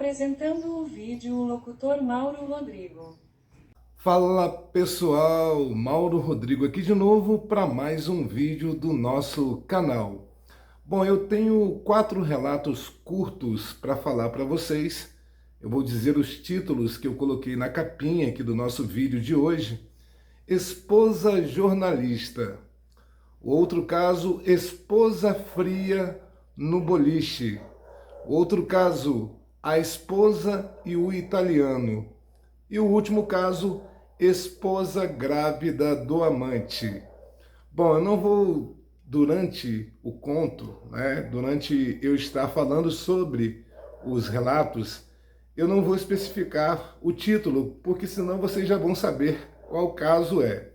Apresentando o vídeo, o locutor Mauro Rodrigo. Fala pessoal, Mauro Rodrigo aqui de novo para mais um vídeo do nosso canal. Bom, eu tenho 4 relatos curtos para falar para vocês. Eu vou dizer os títulos que eu coloquei na capinha aqui do nosso vídeo de hoje. Esposa jornalista. O outro caso, esposa fria no boliche. O outro caso, a esposa e o italiano. E o último caso, esposa grávida do amante. Bom, eu não vou, durante o conto, durante eu estar falando sobre os relatos, eu não vou especificar o título, porque senão vocês já vão saber qual caso é.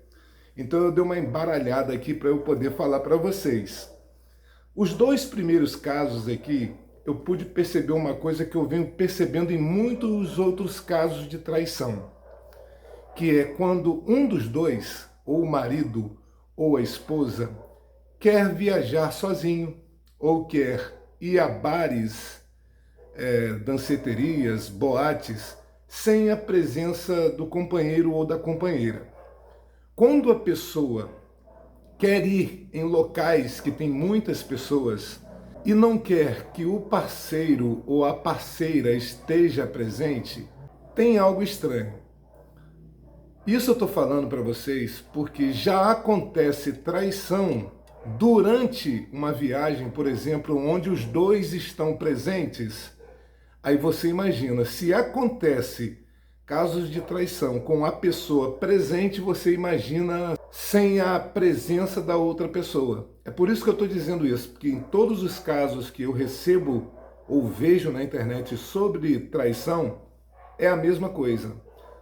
Então eu dei uma embaralhada aqui para eu poder falar para vocês. Os 2 primeiros casos aqui, eu pude perceber uma coisa que eu venho percebendo em muitos outros casos de traição, que é quando um dos dois, ou o marido ou a esposa, quer viajar sozinho, ou quer ir a bares, danceterias, boates, sem a presença do companheiro ou da companheira. Quando a pessoa quer ir em locais que tem muitas pessoas e não quer que o parceiro ou a parceira esteja presente, tem algo estranho. Isso eu estou falando para vocês porque já acontece traição durante uma viagem, por exemplo, onde os dois estão presentes. Aí você imagina, se acontece casos de traição com a pessoa presente, você imagina sem a presença da outra pessoa. É por isso que eu estou dizendo isso, porque em todos os casos que eu recebo ou vejo na internet sobre traição, é a mesma coisa.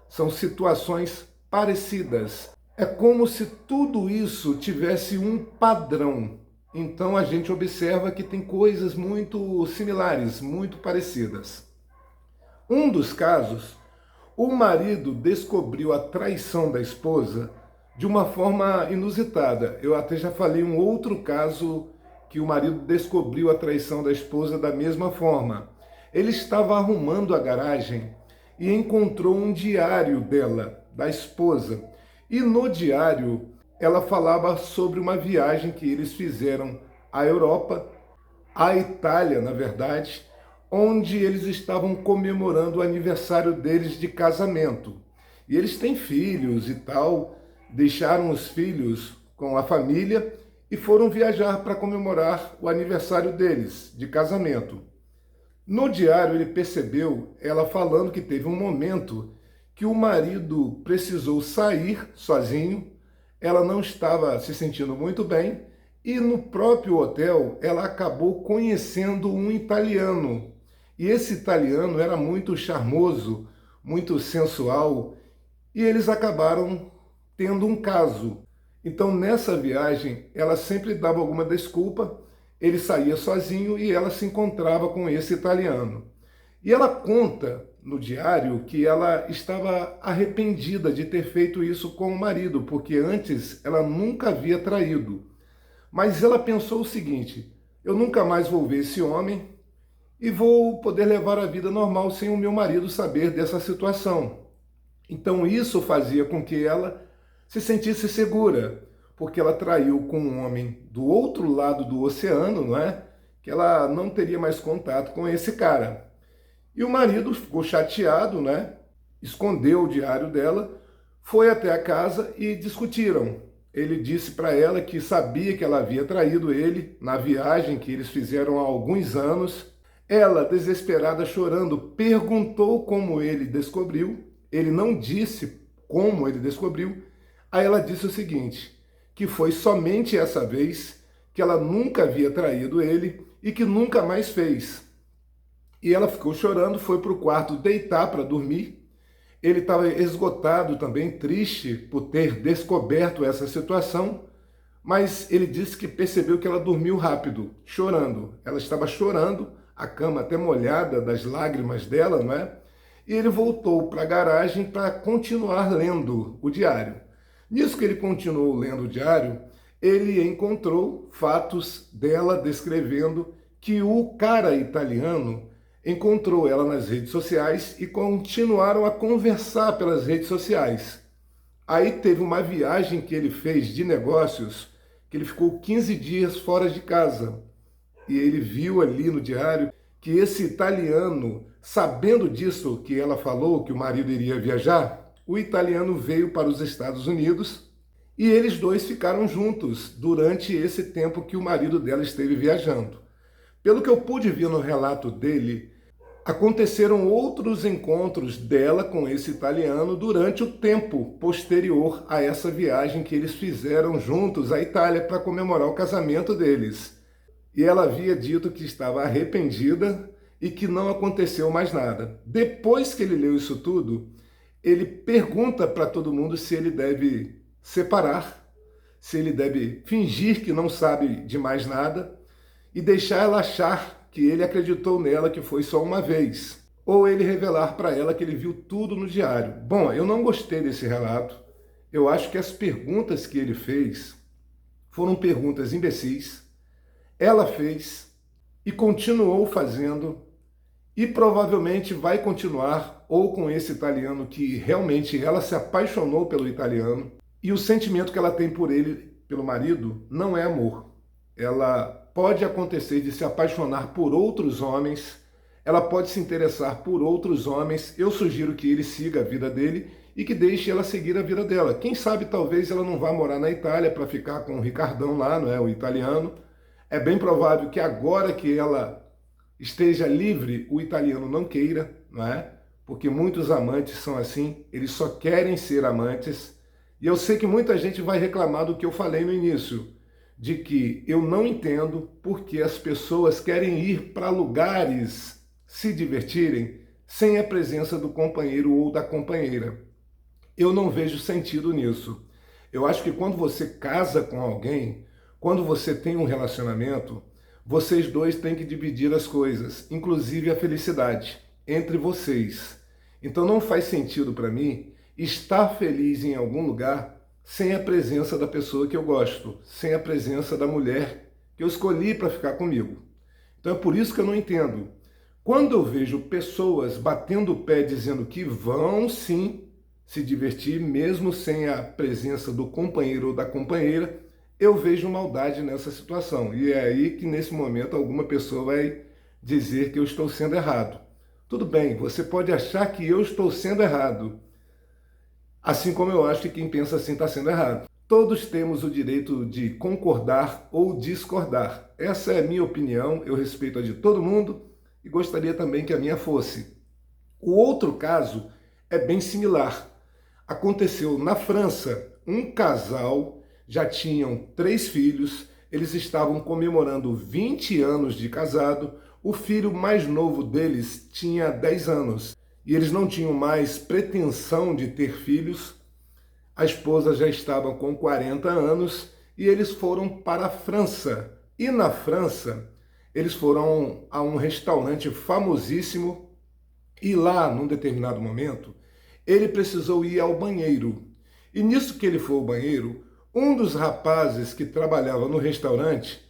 São situações parecidas. É como se tudo isso tivesse um padrão. Então a gente observa que tem coisas muito similares, muito parecidas. Um dos casos, o marido descobriu a traição da esposa de uma forma inusitada. Eu até já falei um outro caso que o marido descobriu a traição da esposa da mesma forma. Ele estava arrumando a garagem e encontrou um diário dela, da esposa. E no diário ela falava sobre uma viagem que eles fizeram à Europa, à Itália, na verdade, onde eles estavam comemorando o aniversário deles de casamento. E eles têm filhos e tal, deixaram os filhos com a família e foram viajar para comemorar o aniversário deles de casamento. No diário ele percebeu ela falando que teve um momento que o marido precisou sair sozinho, ela não estava se sentindo muito bem, e no próprio hotel ela acabou conhecendo um italiano. E esse italiano era muito charmoso, muito sensual, e eles acabaram tendo um caso. Então nessa viagem ela sempre dava alguma desculpa, ele saía sozinho e ela se encontrava com esse italiano. E ela conta no diário que ela estava arrependida de ter feito isso com o marido, porque antes ela nunca havia traído. Mas ela pensou o seguinte: eu nunca mais vou ver esse homem e vou poder levar a vida normal sem o meu marido saber dessa situação. Então isso fazia com que ela se sentisse segura, porque ela traiu com um homem do outro lado do oceano, não é? Que ela não teria mais contato com esse cara. E o marido ficou chateado, né? Escondeu o diário dela, foi até a casa e discutiram. Ele disse para ela que sabia que ela havia traído ele na viagem que eles fizeram há alguns anos. Ela, desesperada, chorando, perguntou como ele descobriu. Ele não disse como ele descobriu. Aí ela disse o seguinte, que foi somente essa vez, que ela nunca havia traído ele e que nunca mais fez. E ela ficou chorando, foi para o quarto deitar para dormir. Ele estava esgotado também, triste por ter descoberto essa situação, mas ele disse que percebeu que ela dormiu rápido, chorando. Ela estava chorando, a cama até molhada das lágrimas dela, não é? E ele voltou para a garagem para continuar lendo o diário. Nisso que ele continuou lendo o diário, ele encontrou fatos dela descrevendo que o cara italiano encontrou ela nas redes sociais e continuaram a conversar pelas redes sociais. Aí teve uma viagem que ele fez de negócios, que ele ficou 15 dias fora de casa. E ele viu ali no diário que esse italiano, sabendo disso que ela falou, que o marido iria viajar, o italiano veio para os Estados Unidos e eles dois ficaram juntos durante esse tempo que o marido dela esteve viajando. Pelo que eu pude ver no relato dele, aconteceram outros encontros dela com esse italiano durante o tempo posterior a essa viagem que eles fizeram juntos à Itália para comemorar o casamento deles. E ela havia dito que estava arrependida e que não aconteceu mais nada. Depois que ele leu isso tudo, ele pergunta para todo mundo se ele deve separar, se ele deve fingir que não sabe de mais nada e deixar ela achar que ele acreditou nela, que foi só uma vez, ou ele revelar para ela que ele viu tudo no diário. Bom, eu não gostei desse relato. Eu acho que as perguntas que ele fez foram perguntas imbecis. Ela fez e continuou fazendo e provavelmente vai continuar, ou com esse italiano que realmente ela se apaixonou pelo italiano, e o sentimento que ela tem por ele, pelo marido, não é amor. Ela pode acontecer de se apaixonar por outros homens, ela pode se interessar por outros homens. Eu sugiro que ele siga a vida dele e que deixe ela seguir a vida dela. Quem sabe talvez ela não vá morar na Itália para ficar com o Ricardão lá, não é, o italiano. É bem provável que agora que ela esteja livre, o italiano não queira, não é? Porque muitos amantes são assim, eles só querem ser amantes. E eu sei que muita gente vai reclamar do que eu falei no início, de que eu não entendo porque as pessoas querem ir para lugares se divertirem sem a presença do companheiro ou da companheira. Eu não vejo sentido nisso. Eu acho que quando você casa com alguém, quando você tem um relacionamento, vocês dois têm que dividir as coisas, inclusive a felicidade, entre vocês. Então não faz sentido para mim estar feliz em algum lugar sem a presença da pessoa que eu gosto, sem a presença da mulher que eu escolhi para ficar comigo. Então é por isso que eu não entendo. Quando eu vejo pessoas batendo o pé dizendo que vão sim se divertir, mesmo sem a presença do companheiro ou da companheira, eu vejo maldade nessa situação. E é aí que nesse momento alguma pessoa vai dizer que eu estou sendo errado. Tudo bem, você pode achar que eu estou sendo errado, assim como eu acho que quem pensa assim está sendo errado. Todos temos o direito de concordar ou discordar. Essa é a minha opinião, eu respeito a de todo mundo e gostaria também que a minha fosse. O outro caso é bem similar. Aconteceu na França, um casal, já tinham 3 filhos, eles estavam comemorando 20 anos de casado, o filho mais novo deles tinha 10 anos. E eles não tinham mais pretensão de ter filhos, a esposa já estava com 40 anos e eles foram para a França. E na França, eles foram a um restaurante famosíssimo e lá, num determinado momento, ele precisou ir ao banheiro. E nisso que ele foi ao banheiro, um dos rapazes que trabalhava no restaurante,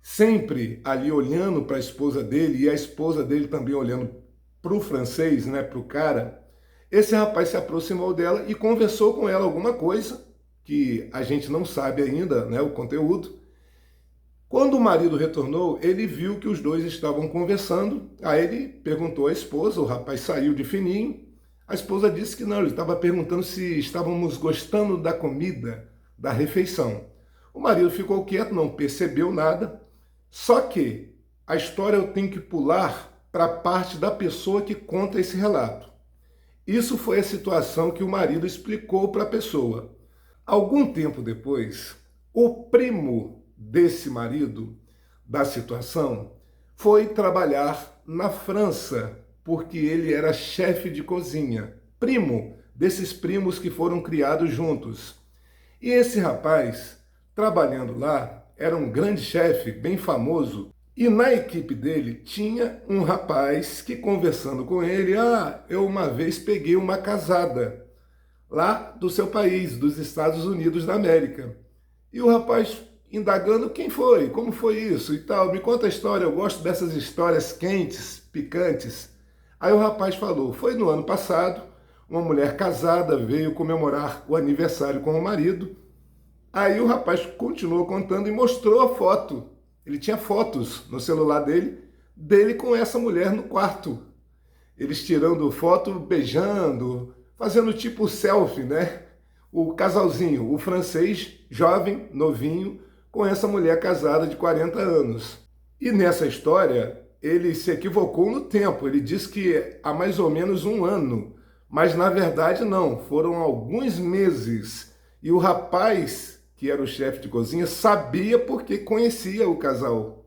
sempre ali olhando para a esposa dele e a esposa dele também olhando para o francês, né, para o cara, esse rapaz se aproximou dela e conversou com ela alguma coisa, que a gente não sabe ainda, né, o conteúdo. Quando o marido retornou, ele viu que os dois estavam conversando, aí ele perguntou à esposa, o rapaz saiu de fininho, a esposa disse que não, ele estava perguntando se estávamos gostando da comida, da refeição. O marido ficou quieto, não percebeu nada, só que a história eu tenho que pular para a parte da pessoa que conta esse relato. Isso foi a situação que o marido explicou para a pessoa. Algum tempo depois, o primo desse marido, da situação, foi trabalhar na França, porque ele era chefe de cozinha, primo desses primos que foram criados juntos. E esse rapaz, trabalhando lá, era um grande chefe, bem famoso, e na equipe dele tinha um rapaz que, conversando com ele, eu uma vez peguei uma casada lá do seu país, dos Estados Unidos da América. E o rapaz indagando quem foi, como foi isso e tal. Me conta a história, eu gosto dessas histórias quentes, picantes. Aí o rapaz falou, foi no ano passado, uma mulher casada veio comemorar o aniversário com o marido. Aí o rapaz continuou contando e mostrou a foto. Ele tinha fotos no celular dele com essa mulher no quarto. Eles tirando foto, beijando, fazendo tipo selfie, né? O casalzinho, o francês, jovem, novinho, com essa mulher casada de 40 anos. E nessa história, ele se equivocou no tempo. Ele disse que há mais ou menos um ano, mas na verdade não, foram alguns meses. E o rapaz, que era o chefe de cozinha, sabia porque conhecia o casal.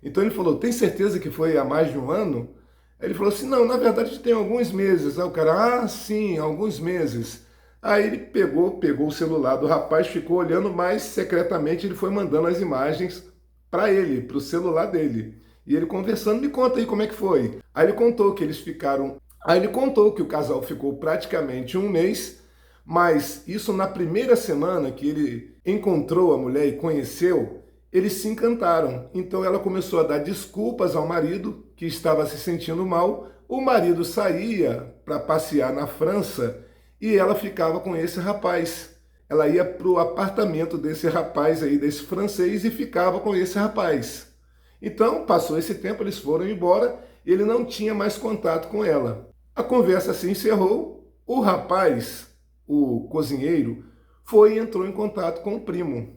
Então ele falou, tem certeza que foi há mais de um ano? Ele falou assim, não, na verdade tem alguns meses. Aí o cara, ah, sim, alguns meses. Aí ele pegou o celular do rapaz, ficou olhando, mas secretamente ele foi mandando as imagens para ele, para o celular dele. E ele conversando, me conta aí como é que foi. Aí ele contou que eles ficaram. Aí ele contou que o casal ficou praticamente um mês, mas isso na primeira semana que ele encontrou a mulher e conheceu, eles se encantaram. Então ela começou a dar desculpas ao marido, que estava se sentindo mal. O marido saía para passear na França e ela ficava com esse rapaz. Ela ia para o apartamento desse rapaz aí, desse francês, e ficava com esse rapaz. Então, passou esse tempo, eles foram embora, ele não tinha mais contato com ela. A conversa se encerrou, o rapaz, o cozinheiro, foi e entrou em contato com o primo.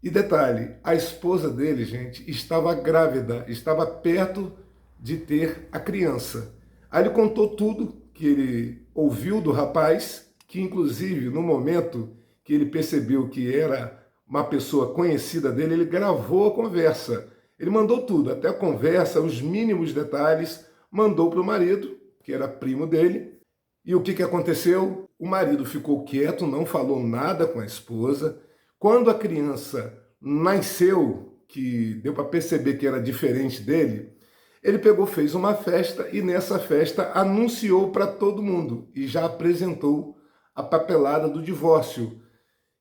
E detalhe, a esposa dele, gente, estava grávida, estava perto de ter a criança. Aí ele contou tudo que ele ouviu do rapaz, que inclusive no momento que ele percebeu que era uma pessoa conhecida dele, ele gravou a conversa. Ele mandou tudo, até a conversa, os mínimos detalhes, mandou para o marido, que era primo dele. E o que aconteceu? O marido ficou quieto, não falou nada com a esposa. Quando a criança nasceu, que deu para perceber que era diferente dele, ele pegou, fez uma festa e nessa festa anunciou para todo mundo e já apresentou a papelada do divórcio.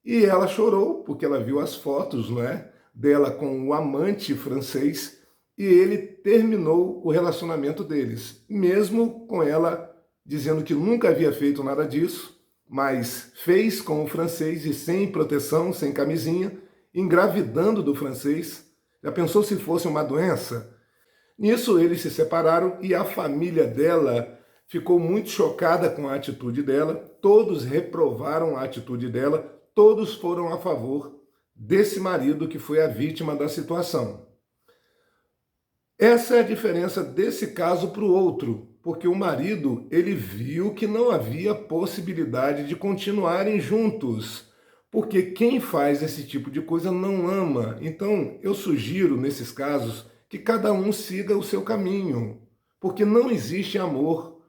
E ela chorou porque ela viu as fotos, não é, dela com o amante francês e ele terminou o relacionamento deles, mesmo com ela dizendo que nunca havia feito nada disso, mas fez com o francês e sem proteção, sem camisinha, engravidando do francês. Já pensou se fosse uma doença? Nisso eles se separaram e a família dela ficou muito chocada com a atitude dela, todos reprovaram a atitude dela, todos foram a favor desse marido que foi a vítima da situação. Essa é a diferença desse caso para o outro, porque o marido, ele viu que não havia possibilidade de continuarem juntos, porque quem faz esse tipo de coisa não ama. Então, eu sugiro, nesses casos, que cada um siga o seu caminho, porque não existe amor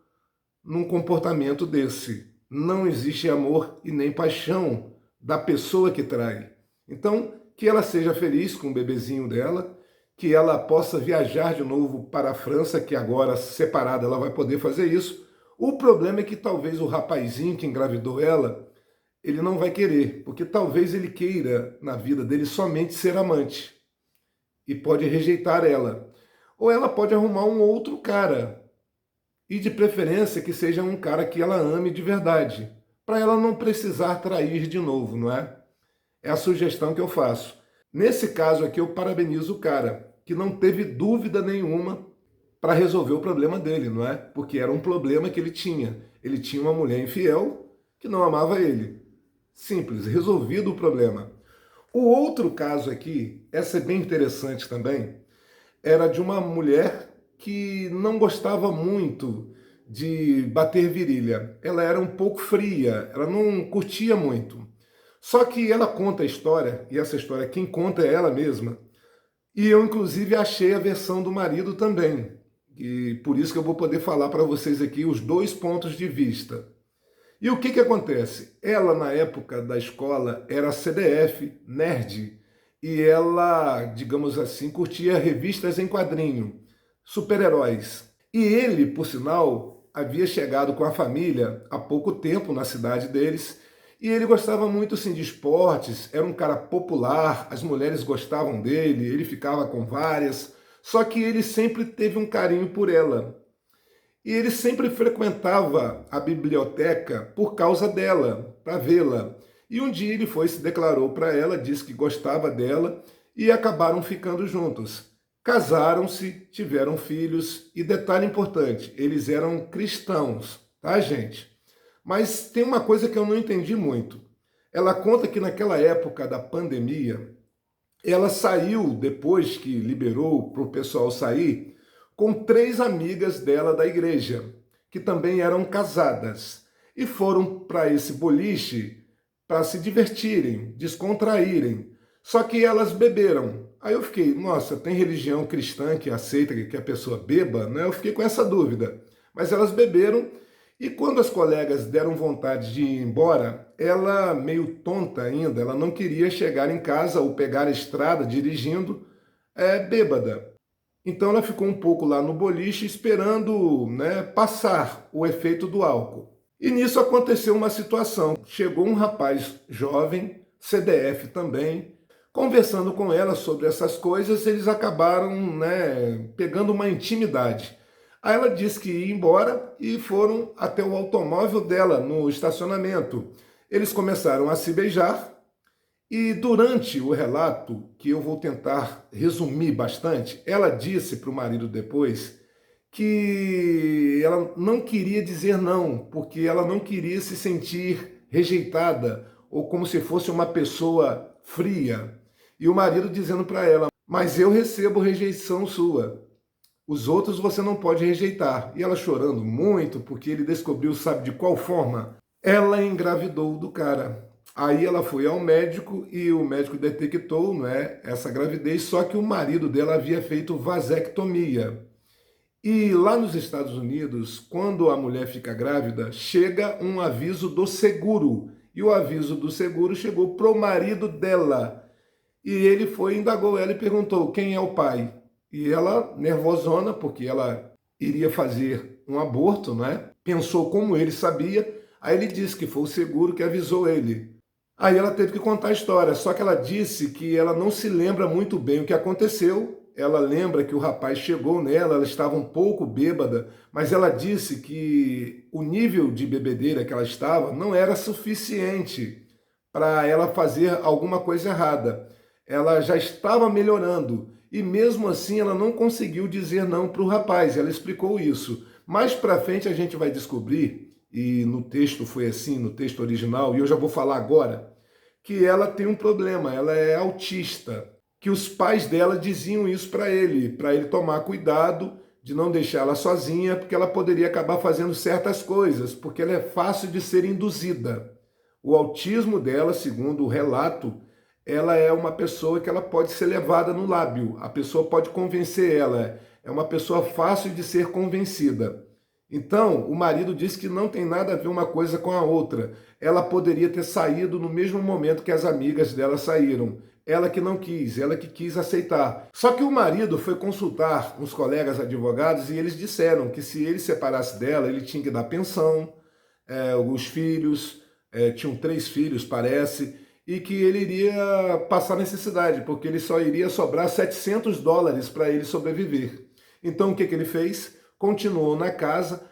num comportamento desse. Não existe amor e nem paixão da pessoa que trai. Então, que ela seja feliz com o bebezinho dela, que ela possa viajar de novo para a França, que agora, separada, ela vai poder fazer isso. O problema é que talvez o rapazinho que engravidou ela, ele não vai querer, porque talvez ele queira, na vida dele, somente ser amante. E pode rejeitar ela. Ou ela pode arrumar um outro cara. E de preferência que seja um cara que ela ame de verdade. Para ela não precisar trair de novo, não é? É a sugestão que eu faço. Nesse caso aqui, eu parabenizo o cara, que não teve dúvida nenhuma para resolver o problema dele, não é? Porque era um problema que ele tinha. Ele tinha uma mulher infiel que não amava ele. Simples, resolvido o problema. O outro caso aqui, essa é bem interessante também, era de uma mulher que não gostava muito de bater virilha. Ela era um pouco fria, ela não curtia muito. Só que ela conta a história, e essa história quem conta é ela mesma, e eu inclusive achei a versão do marido também. E por isso que eu vou poder falar para vocês aqui os dois pontos de vista. E o que acontece? Ela, na época da escola, era CDF, nerd, e ela, digamos assim, curtia revistas em quadrinho, super-heróis. E ele, por sinal, havia chegado com a família há pouco tempo na cidade deles, E ele gostava muito assim, de esportes, era um cara popular, as mulheres gostavam dele, ele ficava com várias, só que ele sempre teve um carinho por ela. E ele sempre frequentava a biblioteca por causa dela, para vê-la. E um dia ele foi, se declarou para ela, disse que gostava dela e acabaram ficando juntos. Casaram-se, tiveram filhos e detalhe importante, eles eram cristãos, tá, gente? Mas tem uma coisa que eu não entendi muito. Ela conta que naquela época da pandemia, ela saiu, depois que liberou para o pessoal sair, com 3 amigas dela da igreja, que também eram casadas, e foram para esse boliche para se divertirem, descontraírem. Só que elas beberam. Aí eu fiquei, nossa, tem religião cristã que aceita que a pessoa beba? Né? Eu fiquei com essa dúvida. Mas elas beberam e quando as colegas deram vontade de ir embora, ela, meio tonta ainda, ela não queria chegar em casa ou pegar a estrada dirigindo bêbada. Então ela ficou um pouco lá no boliche esperando, né, passar o efeito do álcool. E nisso aconteceu uma situação. Chegou um rapaz jovem, CDF também, conversando com ela sobre essas coisas, eles acabaram, né, pegando uma intimidade. Aí ela disse que ia embora e foram até o automóvel dela no estacionamento. Eles começaram a se beijar e durante o relato, que eu vou tentar resumir bastante, ela disse para o marido depois que ela não queria dizer não, porque ela não queria se sentir rejeitada ou como se fosse uma pessoa fria. E o marido dizendo para ela, mas eu recebo rejeição sua. Os outros você não pode rejeitar. E ela chorando muito, porque ele descobriu, sabe de qual forma? Ela engravidou do cara. Aí ela foi ao médico e o médico detectou, né, essa gravidez, só que o marido dela havia feito vasectomia. E lá nos Estados Unidos, quando a mulher fica grávida, chega um aviso do seguro. E o aviso do seguro chegou pro marido dela. E ele foi, indagou ela e perguntou quem é o pai. E ela, nervosona, porque ela iria fazer um aborto, né? Pensou como ele sabia, aí ele disse que foi o seguro que avisou ele. Aí ela teve que contar a história, só que ela disse que ela não se lembra muito bem o que aconteceu. Ela lembra que o rapaz chegou nela, ela estava um pouco bêbada, mas ela disse que o nível de bebedeira que ela estava não era suficiente para ela fazer alguma coisa errada. Ela já estava melhorando e mesmo assim ela não conseguiu dizer não para o rapaz, ela explicou isso. Mais para frente a gente vai descobrir, e no texto foi assim, no texto original, e eu já vou falar agora, que ela tem um problema, ela é autista, que os pais dela diziam isso para ele tomar cuidado de não deixar ela sozinha, porque ela poderia acabar fazendo certas coisas, porque ela é fácil de ser induzida. O autismo dela, segundo o relato, ela é uma pessoa que ela pode ser levada no lábio, a pessoa pode convencer ela, é uma pessoa fácil de ser convencida. Então, o marido disse que não tem nada a ver uma coisa com a outra. Ela poderia ter saído no mesmo momento que as amigas dela saíram. Ela que não quis, ela que quis aceitar. Só que o marido foi consultar uns colegas advogados e eles disseram que se ele separasse dela, ele tinha que dar pensão, os filhos, tinham 3 filhos, parece, e que ele iria passar necessidade, porque ele só iria sobrar $700 para ele sobreviver. Então o que ele fez? Continuou na casa,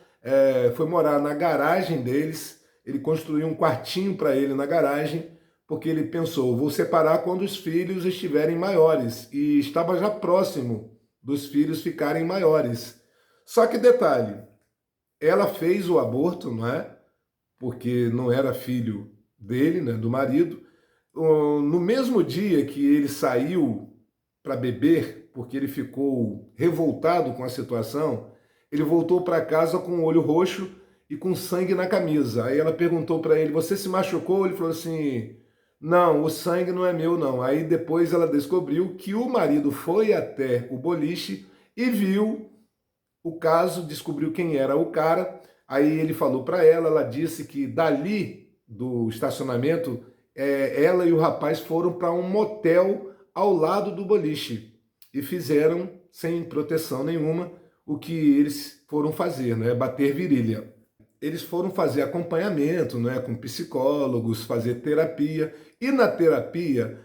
foi morar na garagem deles, ele construiu um quartinho para ele na garagem, porque ele pensou, vou separar quando os filhos estiverem maiores, e estava já próximo dos filhos ficarem maiores. Só que detalhe, ela fez o aborto, não é? Porque não era filho dele, né, do marido. No mesmo dia que ele saiu para beber, porque ele ficou revoltado com a situação, ele voltou para casa com o olho roxo e com sangue na camisa. Aí ela perguntou para ele, você se machucou? Ele falou assim, não, o sangue não é meu não. Aí depois ela descobriu que o marido foi até o boliche e viu o caso, descobriu quem era o cara. Aí ele falou para ela, ela disse que dali do estacionamento, ela e o rapaz foram para um motel ao lado do boliche e fizeram, sem proteção nenhuma, o que eles foram fazer, né? Bater virilha. eles foram fazer acompanhamento, né, com psicólogos, fazer terapia. E na terapia,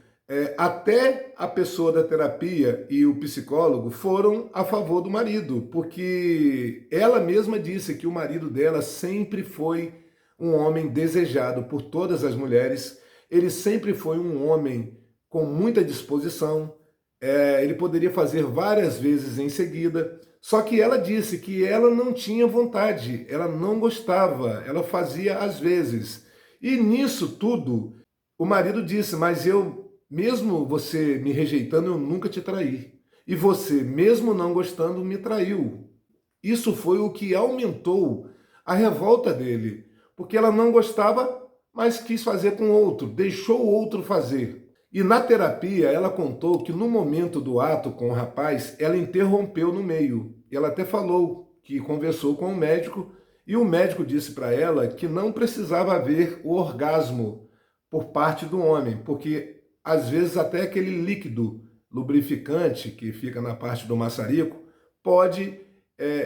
até a pessoa da terapia e o psicólogo foram a favor do marido, porque ela mesma disse que o marido dela sempre foi um homem desejado por todas as mulheres. Ele sempre foi um homem com muita disposição. Ele poderia fazer várias vezes em seguida, só que ela disse que ela não tinha vontade, ela não gostava, ela fazia às vezes. E nisso tudo, o marido disse, mas eu, mesmo você me rejeitando, eu nunca te traí. E você, mesmo não gostando, me traiu. Isso foi o que aumentou a revolta dele, porque ela não gostava, mas quis fazer com outro, deixou o outro fazer. E na terapia, ela contou que no momento do ato com o rapaz, ela interrompeu no meio. Ela até falou que conversou com o médico e o médico disse para ela que não precisava haver o orgasmo por parte do homem, porque às vezes até aquele líquido lubrificante que fica na parte do maçarico pode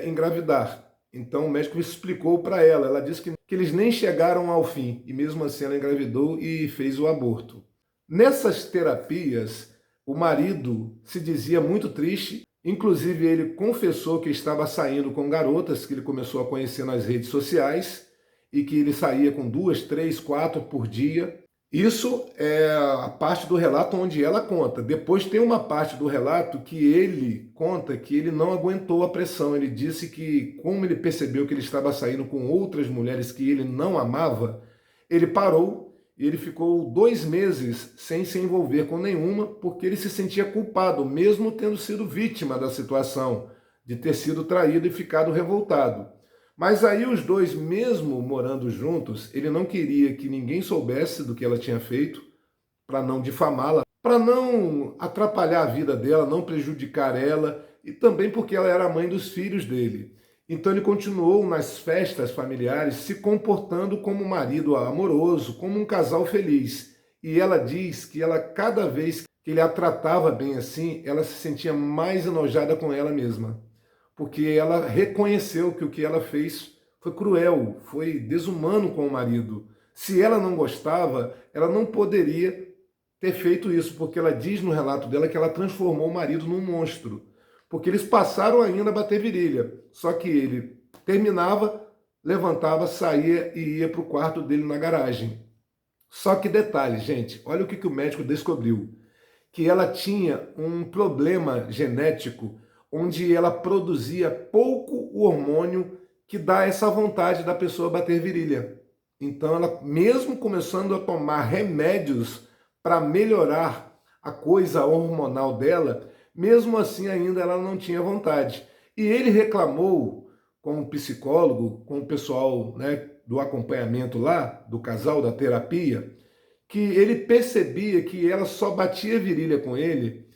engravidar. Então o médico explicou para ela, ela disse que eles nem chegaram ao fim e mesmo assim ela engravidou e fez o aborto. Nessas terapias, o marido se dizia muito triste, inclusive ele confessou que estava saindo com garotas que ele começou a conhecer nas redes sociais e que ele saía com 2, 3, 4 por dia. Isso é a parte do relato onde ela conta. Depois tem uma parte do relato que ele conta que ele não aguentou a pressão. Ele disse que, como ele percebeu que ele estava saindo com outras mulheres que ele não amava, ele parou e ele ficou 2 meses sem se envolver com nenhuma, porque ele se sentia culpado, mesmo tendo sido vítima da situação, de ter sido traído e ficado revoltado. Mas aí os dois, mesmo morando juntos, ele não queria que ninguém soubesse do que ela tinha feito, para não difamá-la, para não atrapalhar a vida dela, não prejudicar ela, e também porque ela era a mãe dos filhos dele. Então ele continuou nas festas familiares se comportando como um marido amoroso, como um casal feliz. E ela diz que ela, cada vez que ele a tratava bem assim, ela se sentia mais enojada com ela mesma. Porque ela reconheceu que o que ela fez foi cruel, foi desumano com o marido. Se ela não gostava, ela não poderia ter feito isso, porque ela diz no relato dela que ela transformou o marido num monstro. Porque eles passaram ainda a bater virilha. Só que ele terminava, levantava, saía e ia para o quarto dele na garagem. Só que detalhe, gente, olha o que o médico descobriu. Que ela tinha um problema genético onde ela produzia pouco o hormônio que dá essa vontade da pessoa bater virilha. Então ela, mesmo começando a tomar remédios para melhorar a coisa hormonal dela, mesmo assim ainda ela não tinha vontade. E ele reclamou com o psicólogo, com o pessoal, né, do acompanhamento lá, do casal, da terapia, que ele percebia que ela só batia virilha com ele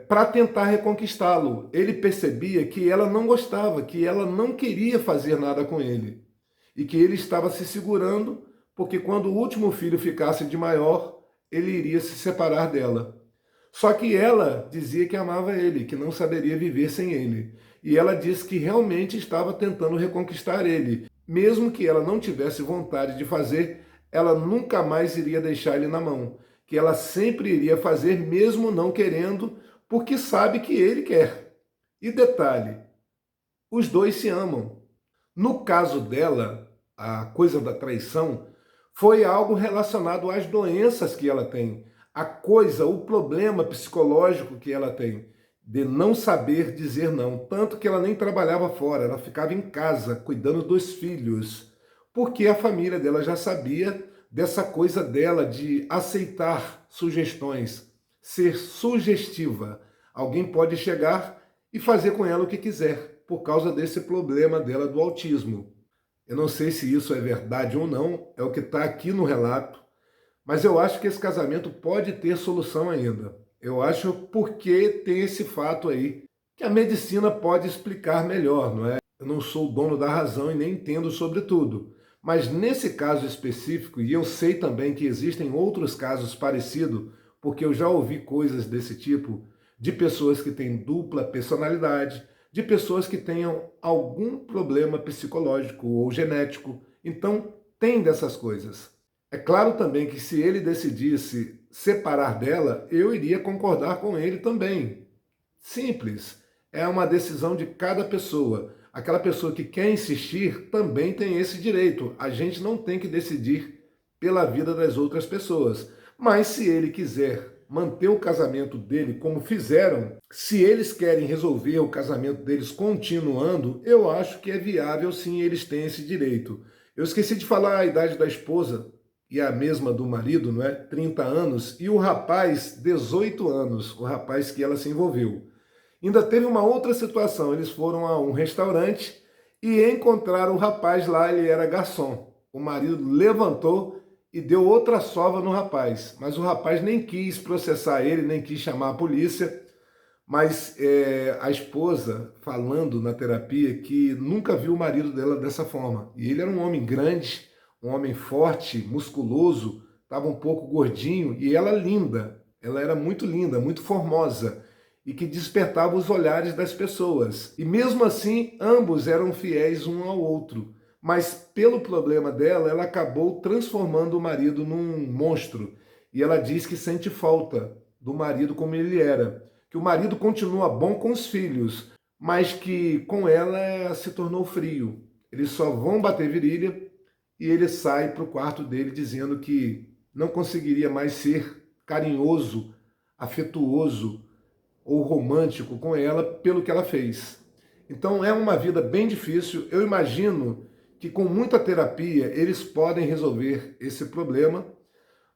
para tentar reconquistá-lo. Ele percebia que ela não gostava, que ela não queria fazer nada com ele. E que ele estava se segurando, porque quando o último filho ficasse de maior, ele iria se separar dela. Só que ela dizia que amava ele, que não saberia viver sem ele. E ela disse que realmente estava tentando reconquistar ele. Mesmo que ela não tivesse vontade de fazer, ela nunca mais iria deixar ele na mão. Que ela sempre iria fazer, mesmo não querendo, porque sabe que ele quer. E detalhe, os dois se amam. No caso dela, a coisa da traição foi algo relacionado às doenças que ela tem. A coisa, o problema psicológico que ela tem de não saber dizer não. Tanto que ela nem trabalhava fora, ela ficava em casa cuidando dos filhos. Porque a família dela já sabia dessa coisa dela de aceitar sugestões, ser sugestiva. Alguém pode chegar e fazer com ela o que quiser, por causa desse problema dela do autismo. Eu não sei se isso é verdade ou não, é o que está aqui no relato, mas eu acho que esse casamento pode ter solução ainda. Eu acho porque tem esse fato aí, que a medicina pode explicar melhor, não é? Eu não sou o dono da razão e nem entendo sobre tudo. Mas nesse caso específico, e eu sei também que existem outros casos parecidos, porque eu já ouvi coisas desse tipo, de pessoas que têm dupla personalidade, de pessoas que tenham algum problema psicológico ou genético. Então, tem dessas coisas. É claro também que se ele decidisse separar dela, eu iria concordar com ele também. Simples. É uma decisão de cada pessoa. Aquela pessoa que quer insistir também tem esse direito. A gente não tem que decidir pela vida das outras pessoas. Mas se ele quiser manter o casamento dele como fizeram, se eles querem resolver o casamento deles continuando, eu acho que é viável sim, eles têm esse direito. Eu esqueci de falar a idade da esposa, e a mesma do marido, não é? 30 anos, e o rapaz, 18 anos, o rapaz que ela se envolveu. Ainda teve uma outra situação, eles foram a um restaurante e encontraram o rapaz lá, ele era garçom. O marido levantou e deu outra sova no rapaz, mas o rapaz nem quis processar ele, nem quis chamar a polícia, mas a esposa falando na terapia que nunca viu o marido dela dessa forma. E ele era um homem grande, um homem forte, musculoso, estava um pouco gordinho, e ela linda, ela era muito linda, muito formosa, e que despertava os olhares das pessoas. E mesmo assim, ambos eram fiéis um ao outro. Mas pelo problema dela, ela acabou transformando o marido num monstro. E ela diz que sente falta do marido como ele era. Que o marido continua bom com os filhos, mas que com ela se tornou frio. Eles só vão bater virilha e ele sai para o quarto dele dizendo que não conseguiria mais ser carinhoso, afetuoso ou romântico com ela pelo que ela fez. Então é uma vida bem difícil. Eu imagino que com muita terapia eles podem resolver esse problema,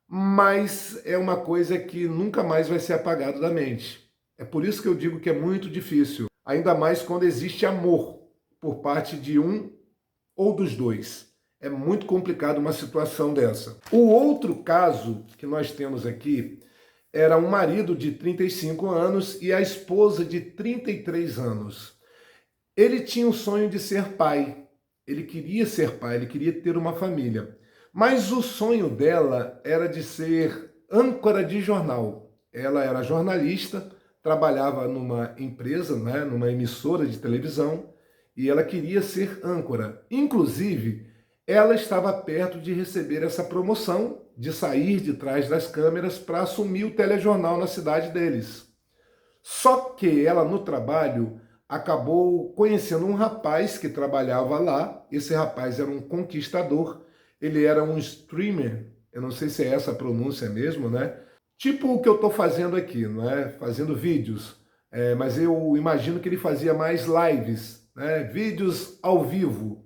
mas é uma coisa que nunca mais vai ser apagado da mente. É por isso que eu digo que é muito difícil, ainda mais quando existe amor por parte de um ou dos dois. É muito complicado uma situação dessa. O outro caso que nós temos aqui era um marido de 35 anos e a esposa de 33 anos. Ele tinha o sonho de ser pai. Ele queria ser pai, ele queria ter uma família. Mas o sonho dela era de ser âncora de jornal. Ela era jornalista, trabalhava numa empresa, né, numa emissora de televisão, e ela queria ser âncora. Inclusive, ela estava perto de receber essa promoção, de sair de trás das câmeras para assumir o telejornal na cidade deles. Só que ela, no trabalho, acabou conhecendo um rapaz que trabalhava lá. Esse rapaz era um conquistador, ele era um streamer, eu não sei se é essa a pronúncia mesmo, né? Tipo o que eu estou fazendo aqui, não é? Fazendo vídeos, mas eu imagino que ele fazia mais lives, né? Vídeos ao vivo.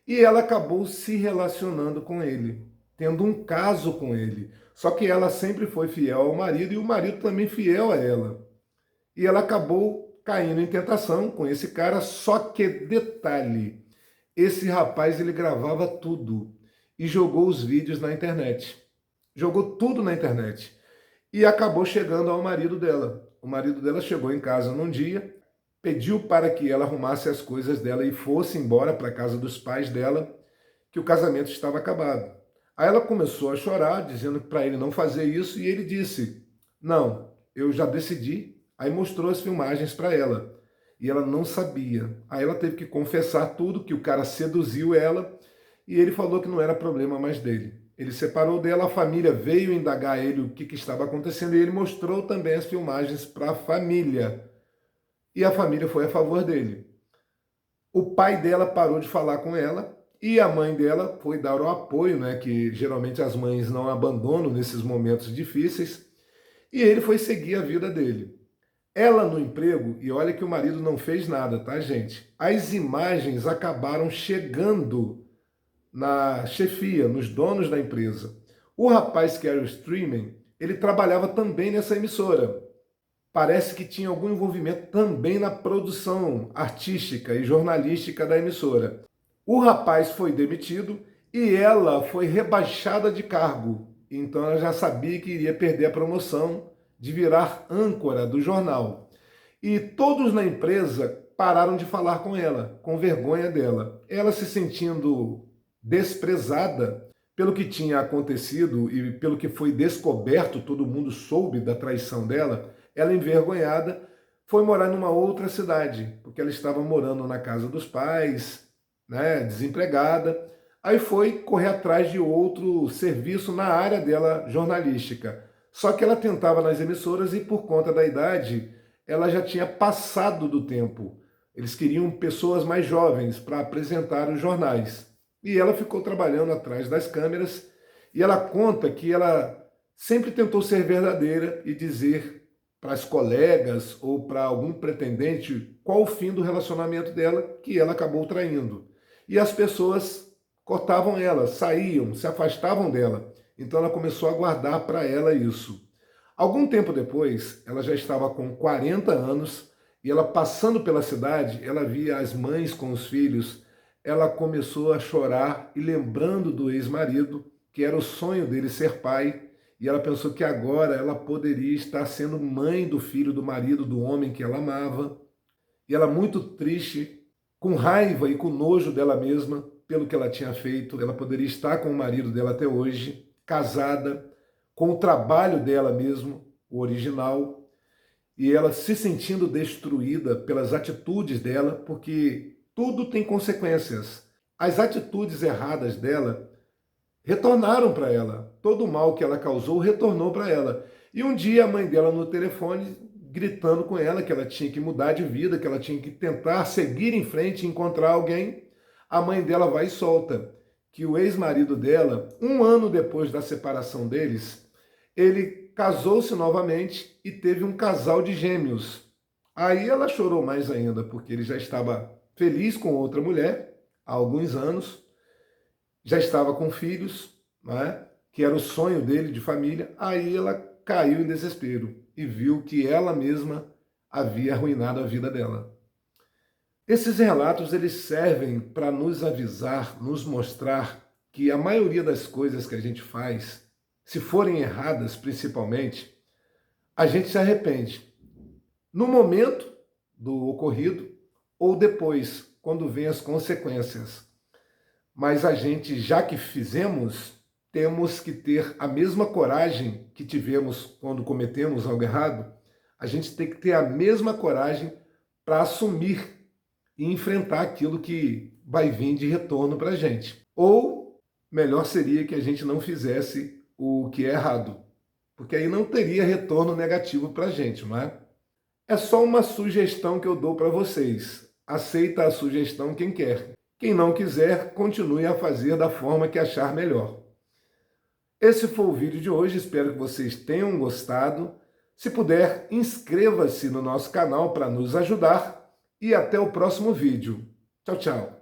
E ela acabou se relacionando com ele, tendo um caso com ele. Só que ela sempre foi fiel ao marido e o marido também fiel a ela. E ela acabou caindo em tentação com esse cara, só que detalhe, esse rapaz ele gravava tudo e jogou os vídeos na internet. Jogou tudo na internet e acabou chegando ao marido dela. O marido dela chegou em casa num dia, pediu para que ela arrumasse as coisas dela e fosse embora para a casa dos pais dela, que o casamento estava acabado. Aí ela começou a chorar, dizendo para ele não fazer isso, e ele disse, não, eu já decidi. Aí mostrou as filmagens para ela, e ela não sabia. Aí ela teve que confessar tudo, que o cara seduziu ela, e ele falou que não era problema mais dele. Ele separou dela, a família veio indagar ele o que estava acontecendo, e ele mostrou também as filmagens para a família. E a família foi a favor dele. O pai dela parou de falar com ela e a mãe dela foi dar o apoio, né, que geralmente as mães não abandonam nesses momentos difíceis, e ele foi seguir a vida dele. Ela no emprego, e olha que o marido não fez nada, tá, gente? As imagens acabaram chegando na chefia, nos donos da empresa. O rapaz que era o streaming, ele trabalhava também nessa emissora. Parece que tinha algum envolvimento também na produção artística e jornalística da emissora. O rapaz foi demitido e ela foi rebaixada de cargo. Então ela já sabia que iria perder a promoção de virar âncora do jornal. E todos na empresa pararam de falar com ela, com vergonha dela. Ela se sentindo desprezada pelo que tinha acontecido e pelo que foi descoberto, todo mundo soube da traição dela. Ela, envergonhada, foi morar numa outra cidade, porque ela estava morando na casa dos pais, né, desempregada. Aí foi correr atrás de outro serviço na área dela jornalística. Só que ela tentava nas emissoras e por conta da idade, ela já tinha passado do tempo. Eles queriam pessoas mais jovens para apresentar os jornais. E ela ficou trabalhando atrás das câmeras e ela conta que ela sempre tentou ser verdadeira e dizer para as colegas ou para algum pretendente qual o fim do relacionamento dela, que ela acabou traindo. E as pessoas cortavam ela, saíam, se afastavam dela. Então ela começou a guardar para ela isso. Algum tempo depois, ela já estava com 40 anos e ela passando pela cidade, ela via as mães com os filhos, ela começou a chorar e lembrando do ex-marido, que era o sonho dele ser pai, e ela pensou que agora ela poderia estar sendo mãe do filho do marido, do homem que ela amava. E ela muito triste, com raiva e com nojo dela mesma, pelo que ela tinha feito. Ela poderia estar com o marido dela até hoje, casada, com o trabalho dela mesmo, o original, e ela se sentindo destruída pelas atitudes dela, porque tudo tem consequências. As atitudes erradas dela retornaram para ela. Todo o mal que ela causou retornou para ela. E um dia a mãe dela no telefone gritando com ela que ela tinha que mudar de vida, que ela tinha que tentar seguir em frente e encontrar alguém. A mãe dela vai e solta que o ex-marido dela, um ano depois da separação deles, ele casou-se novamente e teve um casal de gêmeos. Aí ela chorou mais ainda, porque ele já estava feliz com outra mulher há alguns anos, já estava com filhos, né, que era o sonho dele de família. Aí ela caiu em desespero e viu que ela mesma havia arruinado a vida dela. Esses relatos eles servem para nos avisar, nos mostrar que a maioria das coisas que a gente faz, se forem erradas principalmente, a gente se arrepende. No momento do ocorrido ou depois, quando vem as consequências. Mas a gente, já que fizemos, temos que ter a mesma coragem que tivemos quando cometemos algo errado. A gente tem que ter a mesma coragem para assumir e enfrentar aquilo que vai vir de retorno para a gente. Ou, melhor seria que a gente não fizesse o que é errado, porque aí não teria retorno negativo para a gente, não é? É só uma sugestão que eu dou para vocês. Aceita a sugestão quem quer. Quem não quiser, continue a fazer da forma que achar melhor. Esse foi o vídeo de hoje, espero que vocês tenham gostado. Se puder, inscreva-se no nosso canal para nos ajudar e até o próximo vídeo. Tchau, tchau.